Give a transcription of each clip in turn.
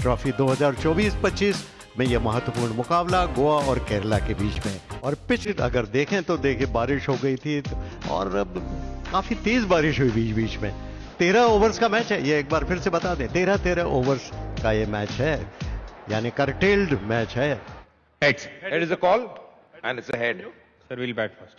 Trophy 2024-25 में यह महत्वपूर्ण मुकाबला गोवा और केरला के बीच में। और पिच अगर देखें तो देखिए बारिश हो गई थी और अब काफी तेज बारिश हुई बीच बीच में। 13 ओवर्स का मैच है ये, एक बार फिर से बता दें 13 ओवर्स का ये मैच है, यानी करटेल्ड मैच है। Head is a call and it's a head. Sir, we'll bat first.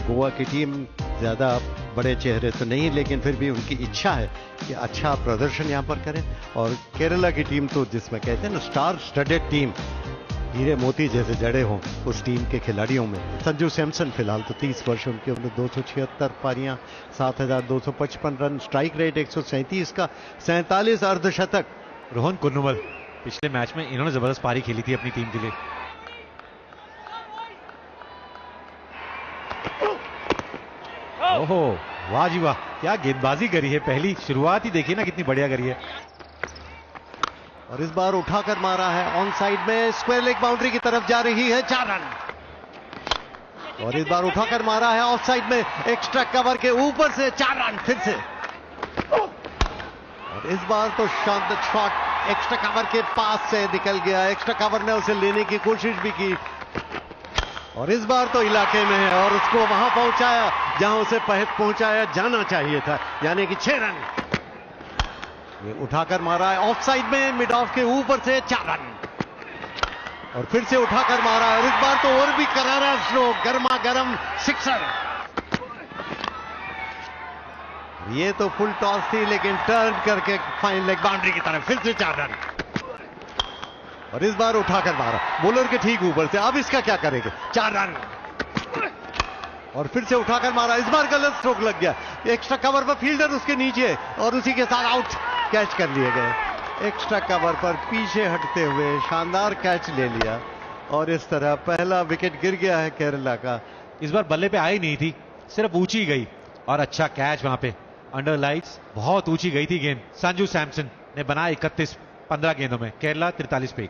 Goa की टीम ज्यादा बड़े चेहरे तो नहीं, लेकिन फिर भी उनकी इच्छा है कि अच्छा प्रदर्शन यहाँ पर करें। और केरला की टीम तो जिसमें कहते हैं ना स्टार स्टडेड टीम, हीरे मोती जैसे जड़े हों उस टीम के खिलाड़ियों में। संजू सैमसन फिलहाल तो 30 वर्ष उनकी उम्र, 276 पारियां, 7,255 रन, स्ट्राइक रेट 137 का, 47 अर्धशतक। रोहन कुन्नुमल पिछले मैच में इन्होंने जबरदस्त पारी खेली थी अपनी टीम के लिए। ओहो वाह जी वाह, क्या गेंदबाजी करी है, पहली शुरुआत ही देखिए ना कितनी बढ़िया करी है। और इस बार उठाकर मारा है ऑन साइड में, स्क्वायर लेग बाउंड्री की तरफ जा रही है, 4 रन। और इस बार उठाकर मारा है ऑफ साइड में, एक्स्ट्रा कवर के ऊपर से 4 रन फिर से। और इस बार तो शॉट एक्स्ट्रा कवर के पास से निकल गया, एक्स्ट्रा कवर ने उसे लेने की कोशिश भी की और इस बार तो इलाके में है और उसको वहां पहुंचाया जहां उसे पहुंचाया जाना चाहिए था, यानी कि 6 रन। ये उठाकर मारा है ऑफ साइड में, मिड ऑफ के ऊपर से 4 रन। और फिर से उठाकर मारा है और इस बार तो और भी करारा स्ट्रोक, गर्मा गर्म सिक्सर। ये तो फुल टॉस थी लेकिन टर्न करके फाइन लेग बाउंड्री की तरफ फिर से 4 रन। और इस बार उठाकर मारा बॉलर के ठीक ऊपर से, अब इसका क्या करेंगे, 4 रन। और फिर से उठाकर मारा, इस बार गलत स्ट्रोक लग गया, एक्स्ट्रा कवर पर फील्डर उसके नीचे और उसी के साथ आउट, कैच कर लिए गए। एक्स्ट्रा कवर पर पीछे हटते हुए शानदार कैच ले लिया और इस तरह पहला विकेट गिर गया है केरला का। इस बार बल्ले पे आई नहीं थी, सिर्फ ऊंची गई और अच्छा कैच वहां पे अंडर लाइट्स, बहुत ऊंची गई थी गेंद। संजू सैमसन ने बनाया 31 15 गेंदों में, केरला 43 पे।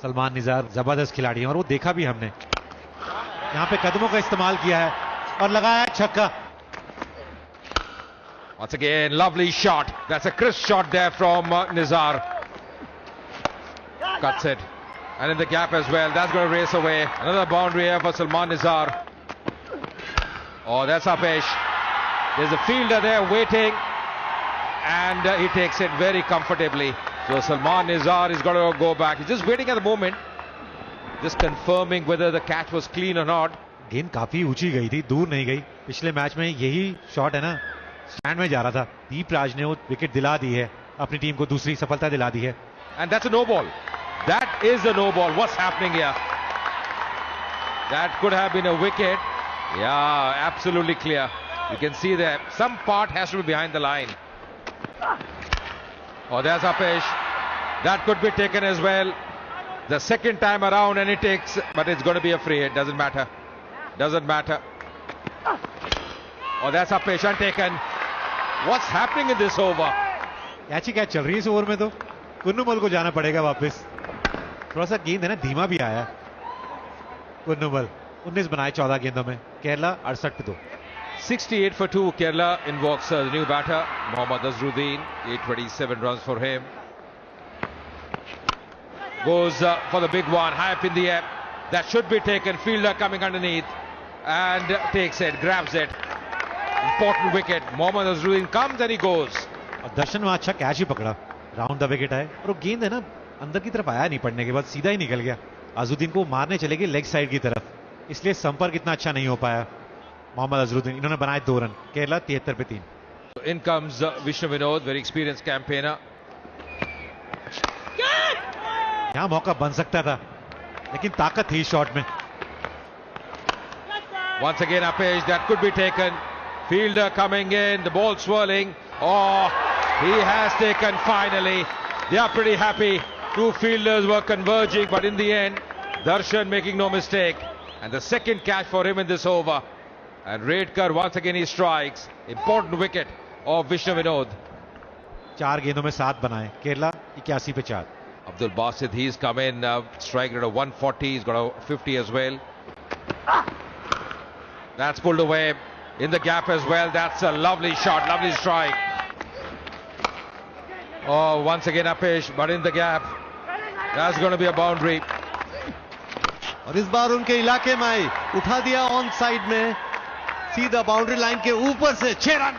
सलमान निजार जबरदस्त खिलाड़ी है और वो देखा भी हमने, यहां पे कदमों का इस्तेमाल किया है और लगाया छक्का। Once again, lovely shot. That's a crisp shot there from Nizar. Cuts it. And in the gap as well. That's going to race away. Another boundary here for Salman Nizar. Oh, that's Apesh. There's a fielder there waiting. And he takes it very comfortably. So Salman Nizar is going to go back. He's just waiting at the moment. Just confirming whether the catch was clean or not. गेंद काफी ऊंची गई थी, दूर नहीं गई। पिछले match में यही शॉट है ना, स्टैंड में जा रहा था। दीप राज ने वो विकेट दिला दी है, अपनी टीम को दूसरी सफलता दिला दी है। And that's a no ball. That is a no ball. What's happening here? That could have been a wicket. Yeah, absolutely clear. You can see that some part has to be behind the line. Oh, there's Apesh. That could be taken as well. The second time around and it takes, but it's going to be a free hit. Doesn't matter. Doesn't matter. Oh, that's Apesh untaken. What's happening in this over? Catch he catch चल रही है इस over में, तो कुन्नुमल को जाना पड़ेगा वापस। थोड़ा सा गेंद है ना धीमा भी आया। कुन्नुमल 19 बनाए 14 गेंदों में, केरला 68 पे 2। 68 for 2. Kerala invokes the new batter, Mohammad Azharuddin. 827 runs for him. Goes for the big one, high up in the air. That should be taken. Fielder coming underneath and takes it, grabs it. Important wicket. Mohammad Azharuddin comes and he goes. और दर्शन वहां अच्छा catch ही पकड़ा, round the wicket है और वो गेंद है ना अंदर की तरफ आया नहीं, पड़ने के बाद सीधा ही निकल गया। अजहरुद्दीन को मारने चले गए लेग साइड की तरफ, इसलिए संपर्क इतना अच्छा नहीं हो पाया। मोहम्मद अजहरुद्दीन, इन्होंने बनाए 2 रन, केरला 73 पे 3। In comes Vishnu Vinod, very experienced campaigner. यहां मौका बन सकता था लेकिन ताकत थी शॉट में। Once again Apesh, that could be taken. Fielder coming in, the ball swirling. Oh, he has taken finally. They are pretty happy. 2 fielders were converging, but in the end, Darshan making no mistake. And the second catch for him in this over. And Redkar once again he strikes. Important wicket of Vishnu Vinod. 4 गेंदों में 7 बनाए, केरला 81 पे 4। Abdul Basit, he's come in, striking at a 140. He's got a 50 as well. That's pulled away in the gap as well. That's a lovely shot, lovely strike. Oh, once again Apesh, but in the gap. That's going to be a boundary. और इस बार उनके इलाके में आई, उठा दिया on side में, सीधा boundary line के ऊपर से 6 रन।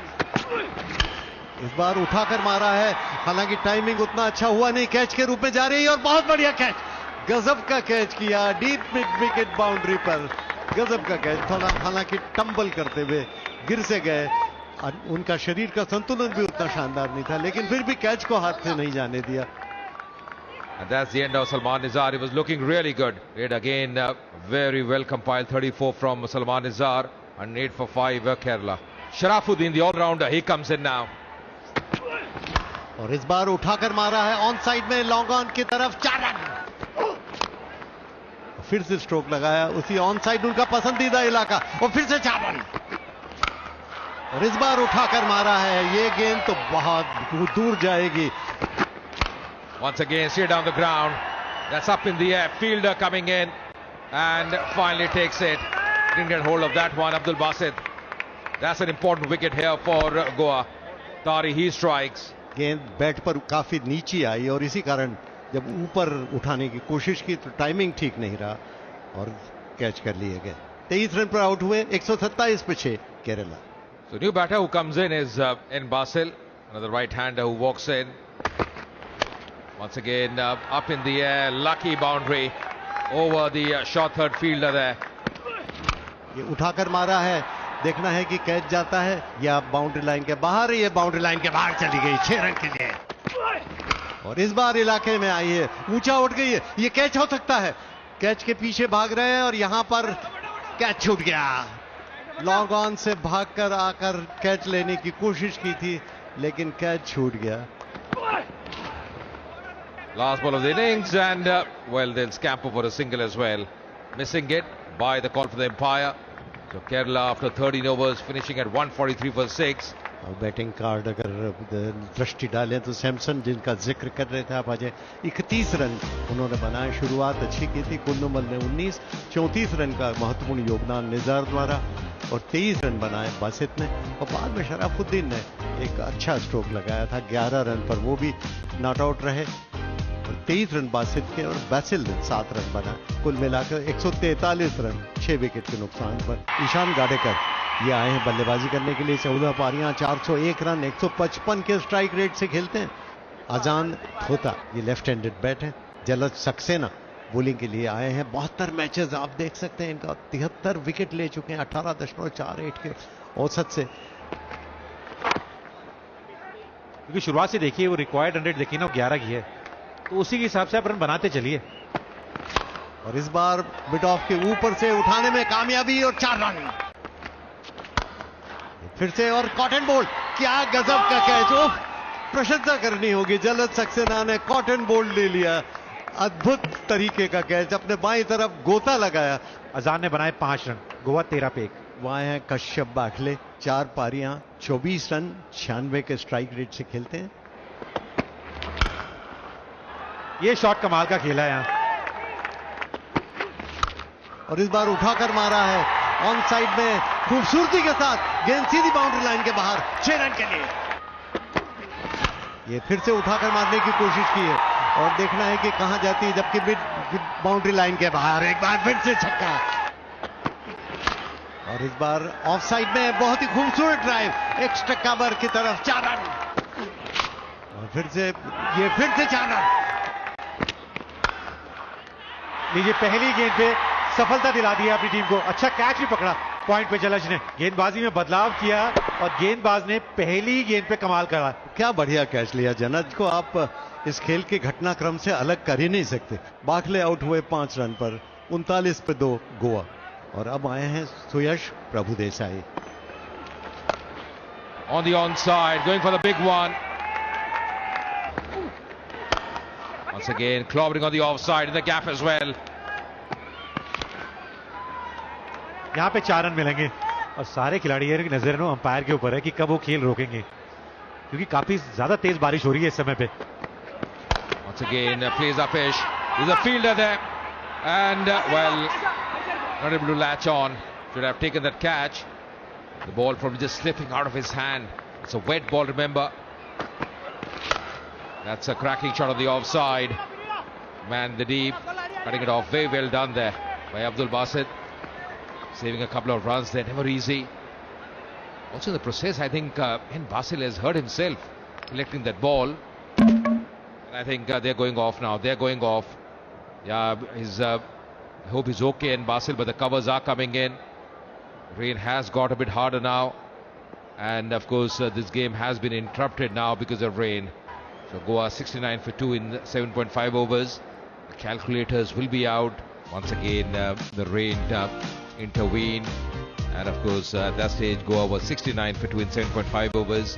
इस बार उठाकर मारा है, हालांकि टाइमिंग उतना अच्छा हुआ नहीं, कैच के रूप में जा रही है और बहुत बढ़िया कैच, गजब का कैच किया डीप मिड विकेट बाउंड्री पर, गजब का कैच। थोड़ा हालांकि टंबल करते हुए गिर से गए, उनका शरीर का संतुलन भी उतना शानदार नहीं था, लेकिन फिर भी कैच को हाथ से नहीं जाने दिया। And that's the end of Salman Nizar. He was looking really good. It again very well compiled. 34 from Salman Nizar and 8 for 5 Kerala. Sharafuddin, the all-rounder, he comes in now. और इस बार उठाकर मारा है ऑन साइड में, long on की तरफ 4 run. फिर से स्ट्रोक लगाया, उसी ऑन साइड उनका पसंदीदा इलाका, और फिर से 4 रन। और इस बार उठाकर मारा है, ये गेंद तो बहुत दूर जाएगी। Once again, straight down the ground. That's up in the air. Fielder coming in and finally takes it. Didn't get hold of that one, Abdul Basit. That's an important wicket here for Goa. Tari, he strikes. गेंद bat पर काफी नीचे आई और इसी कारण जब ऊपर उठाने की कोशिश की तो टाइमिंग ठीक नहीं रहा और कैच कर लिए गए। 23 रन पर आउट हुए, 127 पे 6 Kerala. So new batter who comes in is N. Basil, another right-hander who walks in. Once again up in the air, lucky boundary over the short third fielder there. ये उठाकर मारा है, देखना है कि कैच जाता है या बाउंड्री लाइन के बाहर। ये बाउंड्री लाइन के बाहर चली गई 6 रन के लिए। और इस बार इलाके में आई है, ऊंचा उठ गई है, ये कैच हो सकता है। कैच के पीछे भाग रहे हैं और यहां पर कैच छूट गया। लॉन्ग ऑन से भागकर आकर कैच लेने की कोशिश की थी, लेकिन कैच छूट गया। Last ball of the innings and well, they'll scamper for a single as well. Missing it by the call for the umpire. So Kerala after 13 overs finishing at 143 for 6. और batting card अगर दृष्टि डालें तो सैमसन, जिनका जिक्र कर रहे थे आप अजय, 31 रन उन्होंने बनाए। शुरुआत अच्छी की थी, कुन्नुमल ने 19, 34 रन का महत्वपूर्ण योगदान निज़ार द्वारा और 23 रन बनाए बासित ने। और बाद में शराफुद्दीन ने एक अच्छा स्ट्रोक लगाया था 11 रन पर, वो भी नॉट आउट रहे। और 23 रन बासित के और बैसिल ने 7 रन बनाए। कुल मिलाकर 143 रन 6 विकेट के नुकसान पर। ईशान गाडेकर ये आए हैं बल्लेबाजी करने के लिए। 14 पारियां, 401 रन, 155 के स्ट्राइक रेट से खेलते हैं। अजान थोता ये लेफ्ट हैंडेड बैट है। जलज सक्सेना बॉलिंग के लिए आए हैं। 72 मैचेस आप देख सकते हैं इनका, 73 विकेट ले चुके हैं 18.48 के औसत से। क्योंकि शुरुआत से देखिए वो रिक्वायर्ड 100 देखिए ना 11 की है, तो उसी के हिसाब से आप रन बनाते चलिए। और इस बार मिड ऑफ के ऊपर से उठाने में कामयाबी और 4 रन। फिर से और कॉटन बोल्ट, क्या गजब का कैच, ओ प्रशंसा करनी होगी। जलज सक्सेना ने कॉटन बोल्ट ले लिया, अद्भुत तरीके का कैच, अपने बाईं तरफ गोता लगाया। अजान ने बनाए 5 रन, गोवा 13 पे 1। वहां है कश्यप बाखले, 4 पारियां, 24 रन, 96 के स्ट्राइक रेट से खेलते हैं। ये शॉट कमाल का खेला है यहां। और इस बार उठाकर मारा है ऑन साइड में, खूबसूरती के साथ गेंद सीधी बाउंड्री लाइन के बाहर 6 रन के लिए। ये फिर से उठाकर मारने की कोशिश की है और देखना है कि कहां जाती है, जबकि मिड बाउंड्री लाइन के बाहर। एक बार फिर से छक्का और इस बार ऑफ साइड में बहुत ही खूबसूरत ड्राइव एक्स्ट्रा कवर की तरफ 4 रन। और फिर से 4 रन। लीजिए पहली गेंद पे सफलता दिला दी अपनी टीम को। अच्छा कैच भी पकड़ा पॉइंट पे जलज ने, गेंदबाजी में बदलाव किया और गेंदबाज ने पहली गेंद पे कमाल करा। क्या बढ़िया कैच लिया। जलज को आप इस खेल के घटनाक्रम से अलग कर ही नहीं सकते। बाखले आउट हुए 5 रन पर, 39 पे 2 गोवा। और अब आए हैं सुयश Prabhudesai. On the onside, going for the big one. Once again, clobbering on the offside in the gap as well. यहां पे 4 रन मिलेंगे और सारे खिलाड़ी की नजर अंपायर के ऊपर है कि कब वो खेल रोकेंगे, क्योंकि काफी ज्यादा तेज बारिश हो रही है इस समय पे। Once again, plays a fish. There's a fielder there, and well, not able to latch on. Should have taken that catch. The ball probably just slipping out of his hand. It's a wet ball, remember. That's a cracking shot on the offside. Man the deep, cutting it off. Very well done there by Abdul Basit. Saving a couple of runs there, never easy. Also in the process, I think N. Basil has hurt himself collecting that ball. And I think they're going off now. They're going off. Yeah, I hope he's okay, N. Basil, but the covers are coming in. Rain has got a bit harder now. And of course, this game has been interrupted now because of rain. So Goa 69 for 2 in 7.5 overs. The calculators will be out. Once again, the rain intervened. And of course, at that stage, Goa was 69 for 2 in 7.5 overs.